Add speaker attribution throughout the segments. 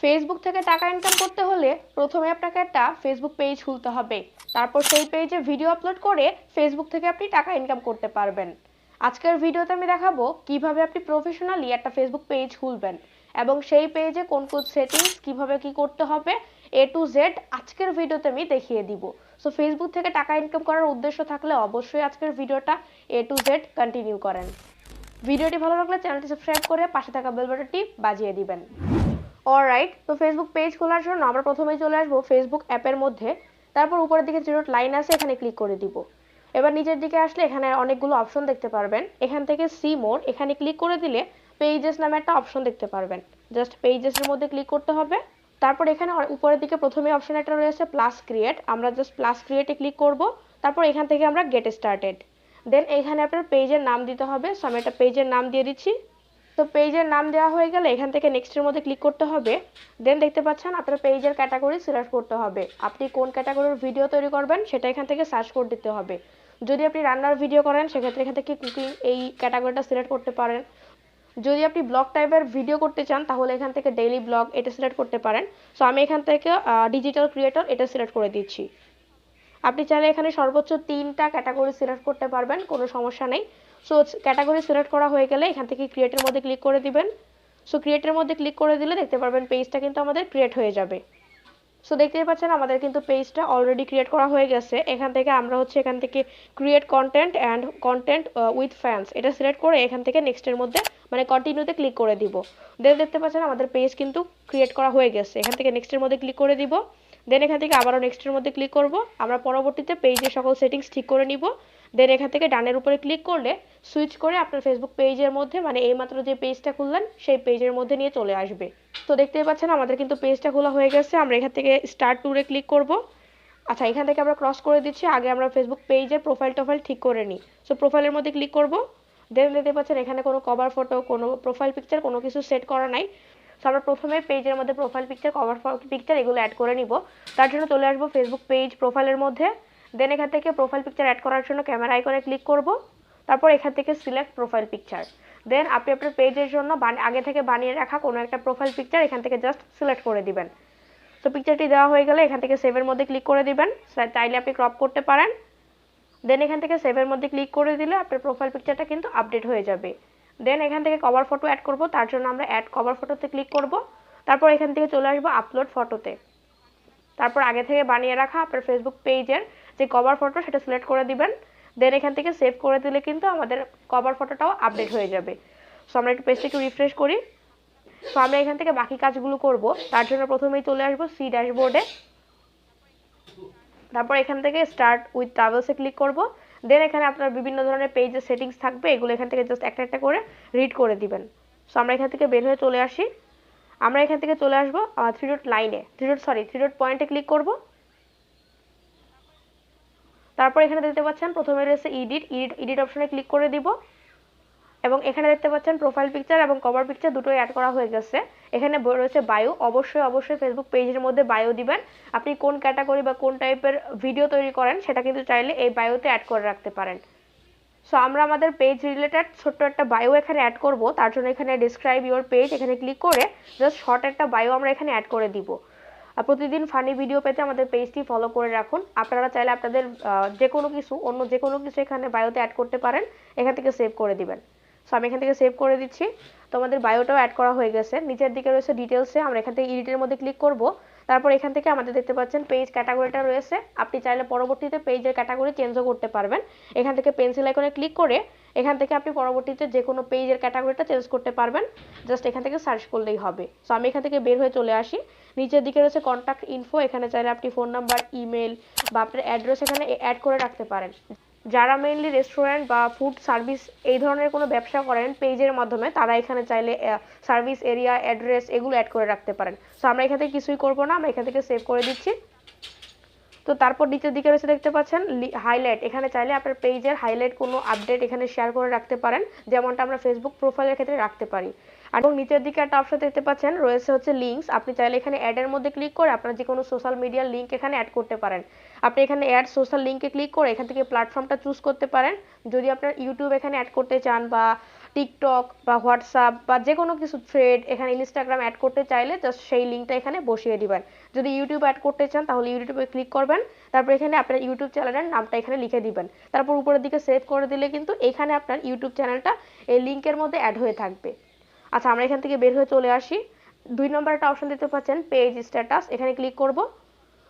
Speaker 1: Facebook থেকে টাকা income করতে হলে প্রথমে আপনাকে একটা ফেসবুক পেজ খুলতে হবে। তারপর সেই পেজে ভিডিও আপলোড করে ফেসবুক থেকে আপনি টাকা ইনকাম করতে পারবেন। আজকের ভিডিওতে আমি দেখাবো কিভাবে আপনি প্রফেশনালি একটা ফেসবুক পেজ খুলবেন এবং সেই পেজে কোন কোন সেটিংস কিভাবে কি করতে হবে এ টু জেড আজকের ভিডিওতে আমি দেখিয়ে দিব। সো ফেসবুক থেকে টাকা ইনকাম করার উদ্দেশ্য থাকলে অবশ্যই আজকের ভিডিওটা এ টু জেড কন্টিনিউ করেন। ভিডিওটি ভালো লাগলে চ্যানেলটি সাবস্ক্রাইব করে পাশে থাকা বেল বাটনটি বাজিয়ে দিবেন। অলরাইট, তো ফেসবুক পেজ খোলার জন্য আমরা প্রথমেই চলে আসবো ফেসবুক অ্যাপের মধ্যে। তারপর উপরের দিকে থ্রি ডট লাইন আছে, এখানে ক্লিক করে দিব। এবার নিচের দিকে আসলে এখানে অনেকগুলো অপশন দেখতে পারবেন। এখান থেকে সি মোর এখানে ক্লিক করে দিলে পেজেস নামে একটা অপশন দেখতে পারবেন। জাস্ট পেজেসের মধ্যে ক্লিক করতে হবে। তারপর এখানে উপরের দিকে প্রথমে অপশন একটা রয়েছে প্লাস ক্রিয়েট, আমরা জাস্ট প্লাস ক্রিয়েটে ক্লিক করব। তারপর এখান থেকে আমরা গেট স্টার্টেড। দেন এখানে আপনার পেজের নাম দিতে হবে। সো আমি একটা পেজের নাম দিয়ে দিচ্ছি। তো পেজের নাম দেওয়া হয়ে গেলে এখান থেকে নেক্সটের মধ্যে ক্লিক করতে হবে। দেন দেখতে পাচ্ছেন আপনার পেজের ক্যাটাগরি সিলেক্ট করতে হবে। আপনি কোন ক্যাটাগরির ভিডিও তৈরি করবেন সেটা এখান থেকে সার্চ কোড দিতে হবে। যদি আপনি রান্নার ভিডিও করেন সেক্ষেত্রে এখান থেকে কুকিং এই ক্যাটাগরিটা সিলেক্ট করতে পারেন। যদি আপনি ব্লগ টাইপের ভিডিও করতে চান তাহলে এখান থেকে ডেইলি ব্লগ এটা সিলেক্ট করতে পারেন। সো আমি এখান থেকে ডিজিটাল ক্রিয়েটর এটা সিলেক্ট করে দিচ্ছি। আপনি চাইলে এখানে সর্বোচ্চ 3টা ক্যাটাগরি সিলেক্ট করতে পারবেন, কোনো সমস্যা নেই। সো ক্যাটাগরি সিলেক্ট করা হয়ে গেলে এখান থেকে ক্রিয়েটের মধ্যে ক্লিক করে দিবেন। সো ক্রিয়েটের মধ্যে ক্লিক করে দিলে দেখতে পারবেন পেজটা কিন্তু আমাদের ক্রিয়েট হয়ে যাবে। সো দেখতেই পাচ্ছেন আমাদের কিন্তু পেজটা অলরেডি ক্রিয়েট করা হয়ে গেছে। এখান থেকে আমরা এখান থেকে create content and content with fans এটা সিলেক্ট করে এখান থেকে নেক্সটের মধ্যে মানে কন্টিনিউতে ক্লিক করে দিব। দেন দেখতে পাচ্ছেন আমাদের পেজ কিন্তু ক্রিয়েট করা হয়ে গেছে। এখান থেকে নেক্সটের মধ্যে ক্লিক করে দিব। দেন এখান থেকে আবারও নেক্সটের মধ্যে ক্লিক করব। আমরা পরবর্তীতে পেজের সকল সেটিংস ঠিক করে নিব। দেন এখান থেকে ডানের উপরে ক্লিক করলে সুইচ করে আপনার ফেসবুক পেজের মধ্যে মানে এইমাত্র যে পেজটা খুললেন সেই পেজের মধ্যে নিয়ে চলে আসবে। তো দেখতেই পাচ্ছেন আমাদের কিন্তু পেজটা খোলা হয়ে গেছে। আমরা এখান থেকে স্টার্ট ট্যুরে ক্লিক করব। আচ্ছা, এখান থেকে আমরা ক্রস করে দিচ্ছি, আগে আমরা ফেসবুক পেজের প্রোফাইল ঠিক করে নিই। সো প্রোফাইলের মধ্যে ক্লিক করব। দেন দেখতে পাচ্ছেন এখানে কোনো কভার ফটো কোনো প্রোফাইল পিকচার কোনো কিছু সেট করা নাই। সো আমরা প্রথমে পেজের মধ্যে প্রোফাইল পিকচার কভার পিকচার এগুলো অ্যাড করে নিব। তার জন্য চলে আসবো ফেসবুক পেজ প্রোফাইলের মধ্যে। দেন এখান থেকে প্রোফাইল পিকচার অ্যাড করার জন্য ক্যামেরা আইকনে ক্লিক করব। তারপর এখান থেকে সিলেক্ট প্রোফাইল পিকচার। দেন আপনি আপনার পেজের জন্য আগে থেকে বানিয়ে রাখা কোনো একটা প্রোফাইল পিকচার এখান থেকে জাস্ট সিলেক্ট করে দিবেন। তো পিকচারটি দেওয়া হয়ে গেলে এখান থেকে সেভের মধ্যে ক্লিক করে দিবেন। চাইলে আপনি ক্রপ করতে পারেন। দেন এখান থেকে সেভের মধ্যে ক্লিক করে দিলে আপনার প্রোফাইল পিকচারটা কিন্তু আপডেট হয়ে যাবে। দেন এখান থেকে কভার ফটো অ্যাড করব, তার জন্য আমরা অ্যাড কভার ফটোতে ক্লিক করব। তারপর এখান থেকে চলে আসবো আপলোড ফটোতে। তারপর আগে থেকে বানিয়ে রাখা আপনার ফেসবুক পেজের যে কভার ফটো সেটা সিলেক্ট করে দিবেন। দেন এখান থেকে সেভ করে দিলে কিন্তু আমাদের কভার ফটোটাও আপডেট হয়ে যাবে। সো আমরা একটু পেজটা একটু রিফ্রেশ করি। সো আমরা এখান থেকে বাকি কাজগুলো করব। তার জন্য প্রথমেই চলে আসবো সি ড্যাশবোর্ডে। তারপর এখান থেকে স্টার্ট উইথ ট্রাভেলসে ক্লিক করব। দেন এখানে আপনার বিভিন্ন ধরনের পেজের সেটিংস থাকবে, এগুলো এখান থেকে জাস্ট একটা একটা করে রিড করে দিবেন। সো আমরা এখান থেকে বের হয়ে চলে আসি। আমরা এখান থেকে চলে আসবো থ্রি ডট পয়েন্টে ক্লিক করব। তারপর এখানে দেখতে পাচ্ছেন প্রথমে রয়েছে এডিট অপশনে ক্লিক করে দিব। এবং এখানে দেখতে পাচ্ছেন প্রোফাইল পিকচার এবং কভার পিকচার দুটোই অ্যাড করা হয়ে গেছে। এখানে রয়েছে বায়ো, অবশ্যই ফেসবুক পেজের মধ্যে বায়ো দিবেন। আপনি কোন ক্যাটাগরি বা কোন টাইপের ভিডিও তৈরি করেন সেটা কিন্তু চাইলে এই বায়োতে অ্যাড করে রাখতে পারেন। সো আমরা আমাদের পেজ রিলেটেড ছোট্ট একটা বায়ো এখানে অ্যাড করব। তার জন্য এখানে ডিসক্রাইব ইওর পেজ এখানে ক্লিক করে জাস্ট শর্ট একটা বায়ো আমরা এখানে অ্যাড করে দিব। আর প্রতিদিন ফানি ভিডিও পেতে আমাদের পেজটি ফলো করে রাখুন। আপনারা চাইলে আপনাদের অন্য যে কোনো কিছু এখানে বায়োতে অ্যাড করতে পারেন। এখান থেকে সেভ করে দিবেন। সো আমি এখান থেকে সেভ করে দিচ্ছি। তো আমাদের বায়োটাও অ্যাড করা হয়ে গেছে। নিচের দিকে রয়েছে ডিটেলসে, আমরা এখান থেকে এডিটের মধ্যে ক্লিক করব। তারপর এখান থেকে আমাদের দেখতে পাচ্ছেন পেজ ক্যাটাগরিটা রয়েছে। আপনি চাইলে পরবর্তীতে পেজের ক্যাটাগরি চেঞ্জও করতে পারবেন। এখান থেকে পেন্সিল আইকনে ক্লিক করে এখান থেকে আপনি পরবর্তীতে যে কোনো পেজের ক্যাটাগরিটা চেঞ্জ করতে পারবেন। জাস্ট এখান থেকে সার্চ করলেই হবে। সো আমি এখান থেকে বের হয়ে চলে আসি। নিচের দিকে রয়েছে কন্ট্যাক্ট ইনফো, এখানে চাইলে আপনি ফোন নাম্বার, ইমেল বা আপনার অ্যাড্রেস এখানে অ্যাড করে রাখতে পারেন। যারা মেইনলি রেস্টুরেন্ট বা ফুড সার্ভিস এই ধরনের কোনো ব্যবসা করেন পেজের মাধ্যমে, তারা এখানে চাইলে সার্ভিস এরিয়া, অ্যাড্রেস এগুলো অ্যাড করে রাখতে পারেন। সো আমরা এখান থেকে কিছুই করব না, আমরা এখান থেকে সেভ করে দিচ্ছি। তো তারপর নিচের দিকে রয়েছে দেখতে পাচ্ছেন হাইলাইট, এখানে চাইলে আপনার পেজের হাইলাইট কোনো আপডেট এখানে শেয়ার করে রাখতে পারেন, যেমনটা আমরা ফেসবুক প্রোফাইলের ক্ষেত্রে রাখতে পারি। এবং নিচের দিকে একটা অপশন দেখতে পাচ্ছেন রয়েছে লিঙ্কস, আপনি চাইলে এখানে অ্যাডের মধ্যে ক্লিক করে আপনার যে কোনো সোশ্যাল মিডিয়ার লিঙ্ক এখানে অ্যাড করতে পারেন। আপনি এখানে অ্যাড সোশ্যাল লিঙ্কে ক্লিক করে এখান থেকে প্ল্যাটফর্মটা চুজ করতে পারেন। যদি আপনার ইউটিউব এখানে অ্যাড করতে চান বা টিকটক বা হোয়াটসঅ্যাপ বা যে কোনো কিছু থ্রেড, এখানে ইনস্টাগ্রাম অ্যাড করতে চাইলে জাস্ট সেই লিঙ্কটা এখানে বসিয়ে দিবেন। যদি ইউটিউব অ্যাড করতে চান তাহলে ইউটিউবে ক্লিক করবেন, তারপর এখানে আপনার ইউটিউব চ্যানেলের নামটা এখানে লিখে দিবেন, তারপর উপরের দিকে সেভ করে দিলে কিন্তু এখানে আপনার ইউটিউব চ্যানেলটা এই লিঙ্কের মধ্যে অ্যাড হয়ে থাকবে। আচ্ছা, আমরা এখান থেকে বের হয়ে চলে আসি। 2 নম্বর একটা অপশন দিতে পাচ্ছেন পেজ স্ট্যাটাস, এখানে ক্লিক করব।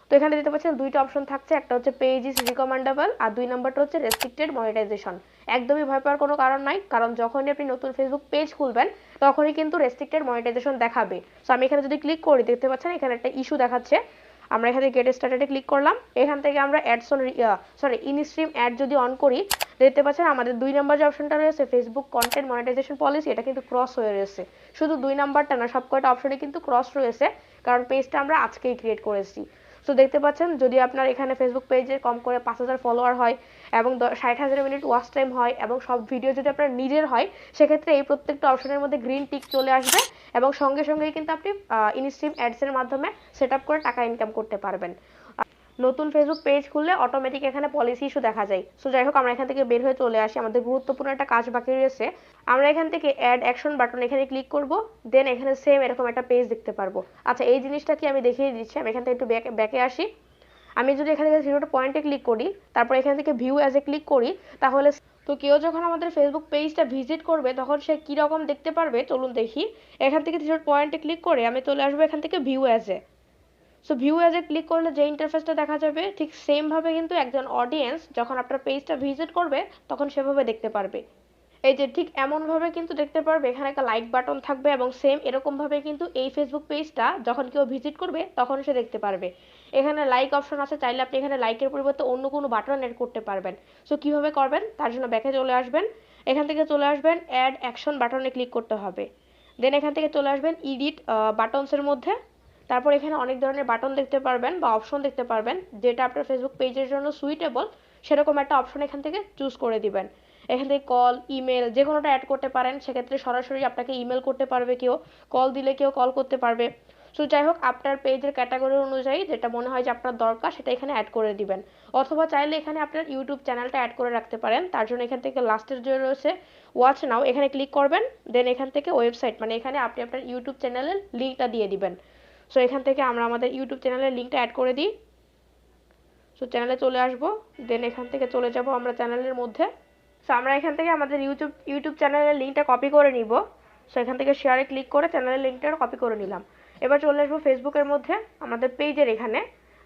Speaker 1: তো এখানে দিতে পাচ্ছেন দুইটা অপশন থাকছে, একটা হচ্ছে পেজ ইজ রিকমেন্ডেবল আর 2 নম্বরটা হচ্ছে রেস্ট্রিক্টেড মনিটাইজেশন। একদমই ভয় পাওয়ার কোনো কারণ নাই, কারণ যখনই আপনি নতুন ফেসবুক পেজ খুলবেন তখনই কিন্তু রেস্ট্রিক্টেড মনিটাইজেশন দেখাবে। সো আমি এখানে যদি ক্লিক করি দেখতে পাচ্ছেন এখানে একটা ইস্যু দেখাচ্ছে। আমরা এখানে গেট স্টার্টেডে ক্লিক করলাম, এখান থেকে আমরা ইনস্ট্রিম অ্যাড যদি অন করি দেখতে পাচ্ছেন আমাদের 2 নম্বর যে অপশনটা রয়েছে ফেসবুক কন্টেন্ট মনিটাইজেশন পলিসি, এটা কিন্তু ক্রস হয়ে রয়েছে। শুধু 2 নাম্বারটা না, সবকটা অপশনে কিন্তু ক্রস রয়েছে, কারণ পেজটা আমরা আজকেই ক্রিয়েট করেছি। সো দেখতে পাচ্ছেন যদি আপনার এখানে ফেসবুক পেজে কম করে 5000 ফলোয়ার হয় এবং 60,000 মিনিট ওয়াচ টাইম হয় এবং সব ভিডিও যদি আপনার নিজের হয়, সেক্ষেত্রে এই প্রত্যেকটা অপশনের মধ্যে গ্রিন টিক চলে আসবে এবং সঙ্গে সঙ্গেই কিন্তু আপনি ইনস্ট্রিম অ্যাডসের মাধ্যমে সেট আপ করে টাকা ইনকাম করতে পারবেন। নতুন ফেসবুক পেজ খুললে অটোমেটিক এখানে পলিসি ইস্যু দেখা যায়। সো যাই হোক, আমরা এখান থেকে বের হয়ে চলে আসি, আমাদের গুরুত্বপূর্ণ একটা কাজ বাকি রয়েছে। আমরা এখান থেকে অ্যাড অ্যাকশন বাটন এখানে ক্লিক করব, দেন এখানে সেম এরকম একটা পেজ দেখতে পারবো। আচ্ছা, এই জিনিসটা কি আমি দেখিয়ে দিচ্ছি। আমি এখান থেকে একটু ব্যাকে আসি। আমি যদি এখানে জিরো পয়েন্টে ক্লিক করি, তারপর এখান থেকে ভিউ অ্যাজ এ ক্লিক করি, তাহলে তো কেউ যখন আমাদের ফেসবুক পেজটা ভিজিট করবে তখন সে কীরকম দেখতে পারবে চলুন দেখি। এখান থেকে জিরো পয়েন্টে ক্লিক করে আমি চলে আসবো এখান থেকে view as a. So view as a click করলে যে ইন্টারফেসটা দেখা যাবে ঠিক সেমভাবে কিন্তু একজন অডিয়েন্স যখন আপনার পেজটা ভিজিট করবে তখন সেভাবে দেখতে পারবে। এই যে ঠিক এমনভাবে কিন্তু দেখতে পারবে, এখানে একটা লাইক বাটন থাকবে এবং সেম এরকমভাবে কিন্তু এই ফেসবুক পেজটা যখন কেউ ভিজিট করবে তখন সে দেখতে পারবে। এখানে লাইক অপশন আছে, চাইলে আপনি এখানে লাইকের পরিবর্তে অন্য কোনো বাটন অ্যাড করতে পারবেন। সো কীভাবে করবেন তার জন্য ব্যাকে চলে আসবেন, এখান থেকে চলে আসবেন অ্যাড অ্যাকশন বাটনে ক্লিক করতে হবে। দেন এখান থেকে চলে আসবেন এডিট বাটনসের মধ্যে, তারপর এখানে অনেক ধরনের বাটন দেখতে পারবেন বা অপশন দেখতে পারবেন, যেটা আপনার ফেসবুক পেজের জন্য সুইটেবল সেরকম একটা অপশন এখান থেকে চুজ করে দিবেন। এখান থেকে কল, ইমেল যে কোনোটা অ্যাড করতে পারেন, সেক্ষেত্রে সরাসরি আপনাকে ইমেল করতে পারবে কেউ, কল দিলে কেউ কল করতে পারবে। সো যাই হোক, আপনার পেজের ক্যাটাগরি অনুযায়ী যেটা মনে হয় যে আপনার দরকার সেটা এখানে অ্যাড করে দিবেন, অথবা চাইলে এখানে আপনার ইউটিউব চ্যানেলটা অ্যাড করে রাখতে পারেন। তার জন্য এখান থেকে লাস্টের যে রয়েছে ওয়াচ নাও এখানে ক্লিক করবেন, দেন এখান থেকে ওয়েবসাইট মানে এখানে আপনি আপনার ইউটিউব চ্যানেলের লিঙ্কটা দিয়ে দিবেন। সো এখান থেকে আমরা আমাদের ইউটিউব চ্যানেলের লিঙ্কটা অ্যাড করে দিই। সো চ্যানেলে চলে আসবো, দেন এখান থেকে চলে যাব আমরা চ্যানেলের মধ্যে। সো আমরা এখান থেকে আমাদের ইউটিউব চ্যানেলের লিঙ্কটা কপি করে নিব। সো এখান থেকে শেয়ারে ক্লিক করে চ্যানেলের লিঙ্কটা কপি করে নিলাম। এবার চলে আসবো ফেসবুকের মধ্যে, আমাদের পেজের এখানে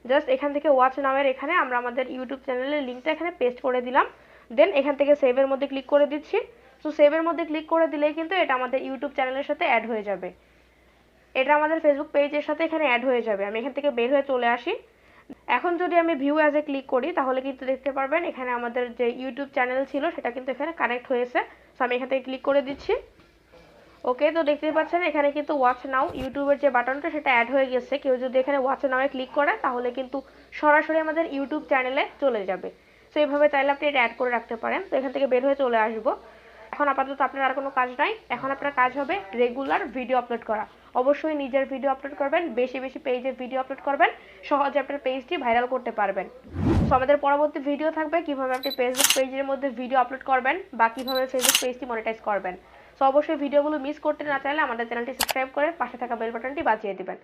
Speaker 1: জাস্ট এখান থেকে ওয়াচ নামের এখানে আমরা আমাদের ইউটিউব চ্যানেলের লিঙ্কটা এখানে পেস্ট করে দিলাম। দেন এখান থেকে সেভের মধ্যে ক্লিক করে দিচ্ছি। সো সেভের মধ্যে ক্লিক করে দিলেই কিন্তু এটা আমাদের ইউটিউব চ্যানেলের সাথে অ্যাড হয়ে যাবে, এটা আমাদের ফেসবুক পেজের সাথে এখানে অ্যাড হয়ে যাবে। আমি এখান থেকে বের হয়ে চলে আসি। এখন যদি আমি ভিউ অ্যাজ এ ক্লিক করি তাহলে কিন্তু দেখতে পারবেন এখানে আমাদের যে ইউটিউব চ্যানেল ছিল সেটা কিন্তু এখানে কানেক্ট হয়েছে। সো আমি এখান থেকে ক্লিক করে দিচ্ছি। ওকে, তো দেখতেই পাচ্ছেন এখানে কিন্তু ওয়াচ নাও ইউটিউবের যে বাটনটা সেটা অ্যাড হয়ে গেছে। কেউ যদি এখানে ওয়াচ নাও ক্লিক করে তাহলে কিন্তু সরাসরি আমাদের ইউটিউব চ্যানেলে চলে যাবে। সো এইভাবে চাইলে আপনি এটা অ্যাড করে রাখতে পারেন। তো এখান থেকে বের হয়ে চলে আসবো। এখন আপাতত আপনার আর কোনো কাজ নাই, এখন আপনার কাজ হবে রেগুলার ভিডিও আপলোড করা। অবশ্যই নিজের ভিডিও আপলোড করবেন, বেশি বেশি পেজে ভিডিও আপলোড করবেন, সহজে আপনার পেজটি ভাইরাল করতে পারবেন। সো আমাদের পরবর্তী ভিডিও থাকবে কিভাবে আপনি ফেসবুক পেজের মধ্যে ভিডিও আপলোড করবেন বা কিভাবে ফেসবুক পেজটি মনিটাইজ করবেন। সো অবশ্যই ভিডিওগুলো মিস করতে না চাইলে আমাদের চ্যানেলটি সাবস্ক্রাইব করে পাশে থাকা বেল বাটনটি বাজিয়ে দিবেন।